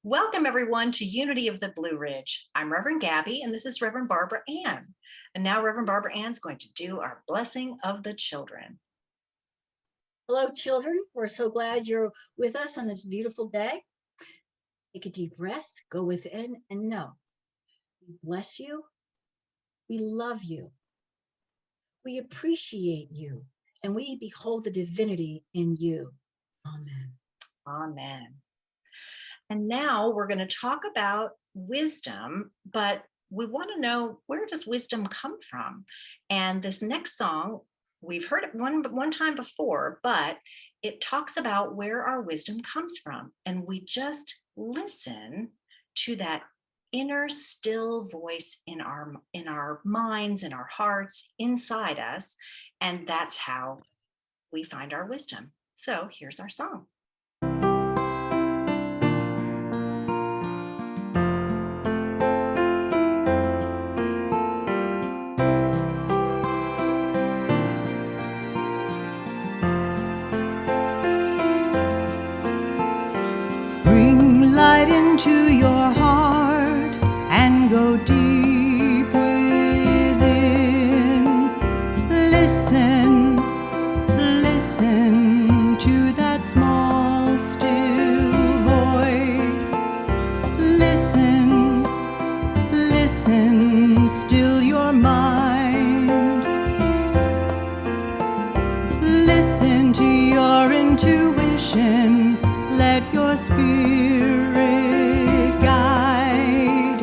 Welcome everyone to Unity of the Blue Ridge. I'm Reverend Gabby and this is Reverend Barbara Ann. And now Reverend Barbara Ann's going to do our blessing of the children. Hello, children. We're so glad you're with us on this beautiful day. Take a deep breath, go within and know. We bless you. We love you. We appreciate you. And we behold the divinity in you. Amen. Amen. And now we're going to talk about wisdom, but we want to know, where does wisdom come from? And this next song, we've heard it one time before, but it talks about where our wisdom comes from. And we just listen to that inner still voice in our minds, in our hearts, inside us. And that's how we find our wisdom. So here's our song. Bring light into your heart and go deep within. Listen, listen to that small, still voice. Listen, listen, still your mind. Listen to your intuition. Let your spirit guide.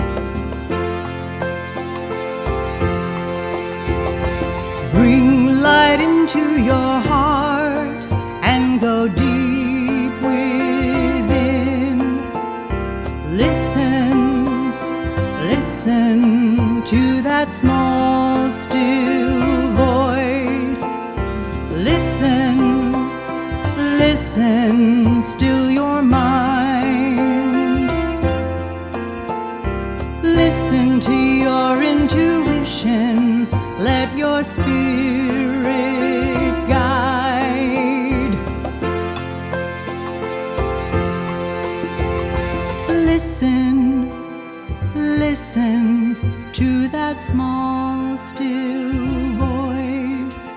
Bring light into your heart and go deep within. Listen, listen to that small, still voice. Listen, listen, still your mind. Listen to your intuition. Let your spirit guide. Listen, listen to that small, still voice.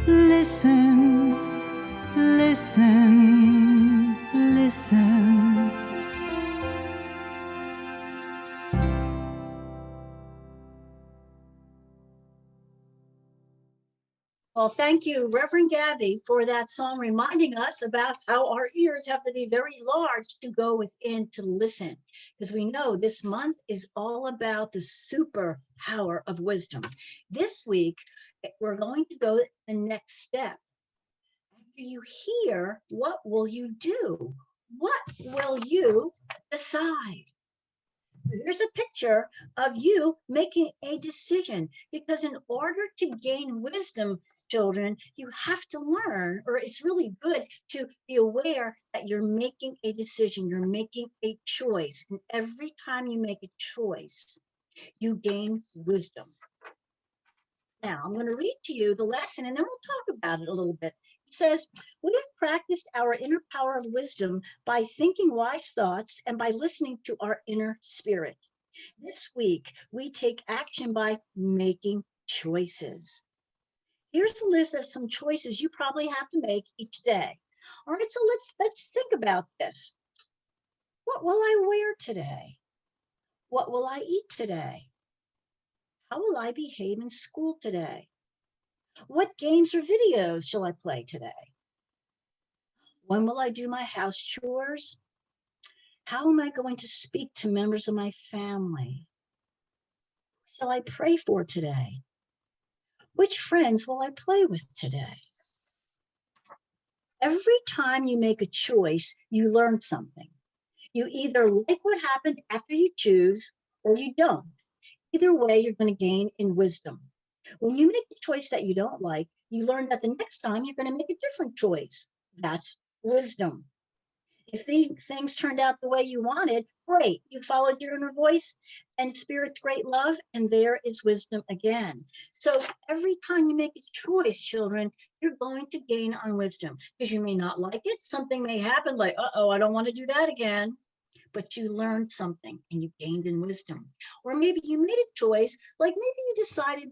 Listen, listen, listen. Well, thank you, Reverend Gabby, for that song reminding us about how our ears have to be very large to go within to listen. Because we know this month is all about the superpower of wisdom. This week, we're going to go the next step. After you hear, what will you do? What will you decide? Here's a picture of you making a decision, because in order to gain wisdom, children, you have to learn, or it's really good to be aware that you're making a decision, you're making a choice. And every time you make a choice, you gain wisdom. Now, I'm going to read to you the lesson and then we'll talk about it a little bit. It says, we have practiced our inner power of wisdom by thinking wise thoughts and by listening to our inner spirit. This week, we take action by making choices. Here's a list of some choices you probably have to make each day. All right, so let's think about this. What will I wear today? What will I eat today? How will I behave in school today? What games or videos shall I play today? When will I do my house chores? How am I going to speak to members of my family? What shall I pray for today? Which friends will I play with today? Every time you make a choice, you learn something. You either like what happened after you choose or you don't. Either way, you're going to gain in wisdom. When you make a choice that you don't like, you learn that the next time you're going to make a different choice. That's wisdom. If these things turned out the way you wanted, great. You followed your inner voice and spirit's great love, and there is wisdom again. So every time you make a choice, children, you're going to gain on wisdom, because you may not like it. Something may happen like, uh-oh, I don't want to do that again. but you learned something and you gained in wisdom. Or maybe you made a choice, like maybe you decided,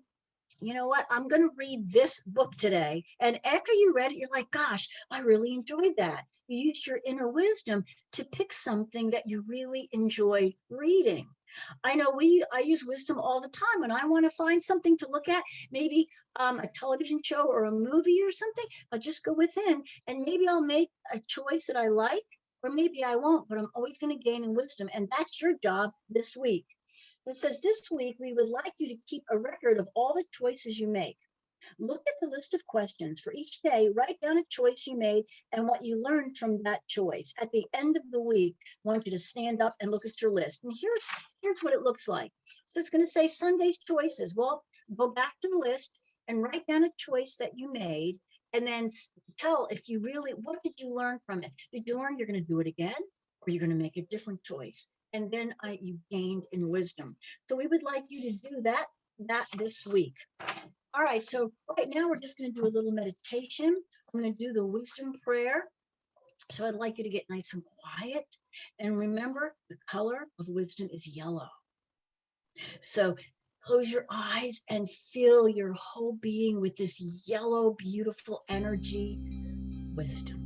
you know what, I'm going to read this book today. And after you read it, you're like, gosh, I really enjoyed that. You used your inner wisdom to pick something that you really enjoyed reading. I know I use wisdom all the time when I want to find something to look at, maybe a television show or a movie or something. I'll just go within and maybe I'll make a choice that I like, or maybe I won't, but I'm always going to gain in wisdom. And that's your job this week. So it says, this week, we would like you to keep a record of all the choices you make. Look at the list of questions for each day, write down a choice you made and what you learned from that choice. At the end of the week, I want you to stand up and look at your list. And here's what it looks like. So it's going to say Sunday's choices. Well, go back to the list and write down a choice that you made, and then tell if you really, what did you learn from it? Did you learn you're going to do it again, or you're going to make a different choice? And then you gained in wisdom. So we would like you to do that this week. All right, so right now we're just going to do a little meditation. I'm going to do the wisdom prayer. So I'd like you to get nice and quiet. And remember, the color of wisdom is yellow. So close your eyes and fill your whole being with this yellow, beautiful energy, wisdom.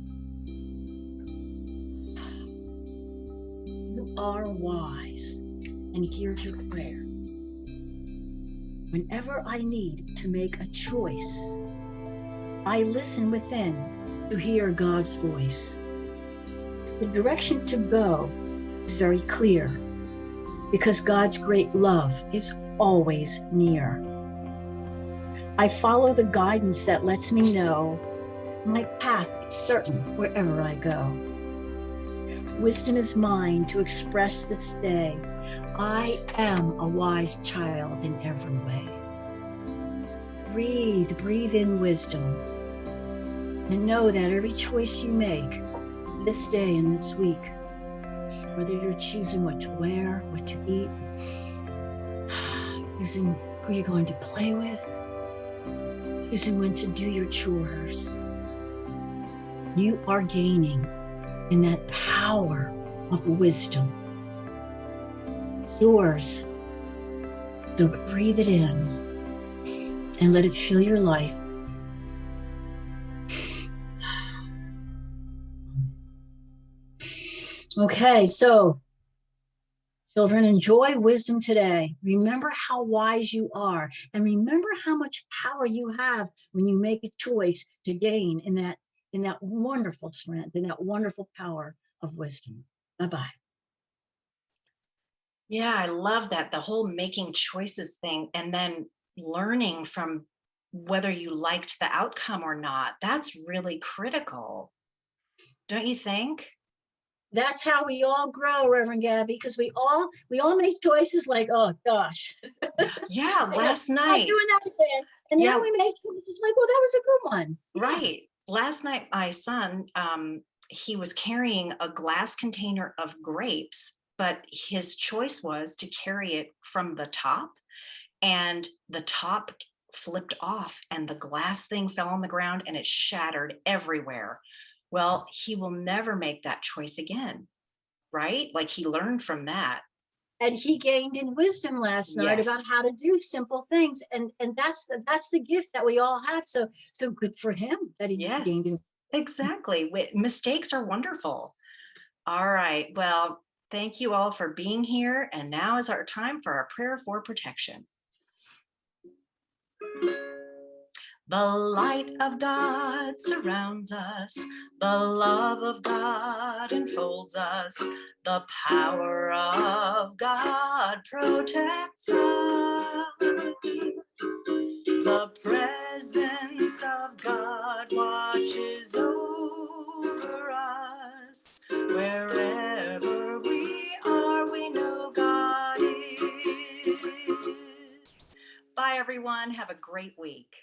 You are wise. And here's your prayer. Whenever I need to make a choice, I listen within to hear God's voice. The direction to go is very clear because God's great love is always near. I follow the guidance that lets me know my path is certain wherever I go. Wisdom is mine to express this day. I am a wise child in every way. Breathe in wisdom. And know that every choice you make this day and this week, whether you're choosing what to wear, what to eat, choosing who you're going to play with, choosing when to do your chores, you are gaining in that power of wisdom. It's yours. So breathe it in and let it fill your life. Okay, so children, enjoy wisdom today. Remember how wise you are, and remember how much power you have when you make a choice to gain in that wonderful strength, in that wonderful power of wisdom. Bye-bye. Yeah, I love that. The whole making choices thing and then learning from whether you liked the outcome or not. That's really critical. Don't you think? That's how we all grow, Reverend Gabby, because we all make choices like, oh gosh. Yeah, last Not night. doing that again. And Yeah. now we make choices like, well, that was a good one. Right. Last night, my son, he was carrying a glass container of grapes, but his choice was to carry it from the top, and the top flipped off and the glass thing fell on the ground and it shattered everywhere. Well, he will never make that choice again, right? Like he learned from that. And he gained in wisdom last night about how to do simple things. And that's the gift that we all have. So good for him that he gained in. Exactly. Mistakes are wonderful. All right. Well, thank you all for being here. And now is our time for our prayer for protection. The light of God surrounds us. The love of God enfolds us. The power of God protects us. The presence of God watches over us. Wherever we are, we know God is. Bye, everyone. Have a great week.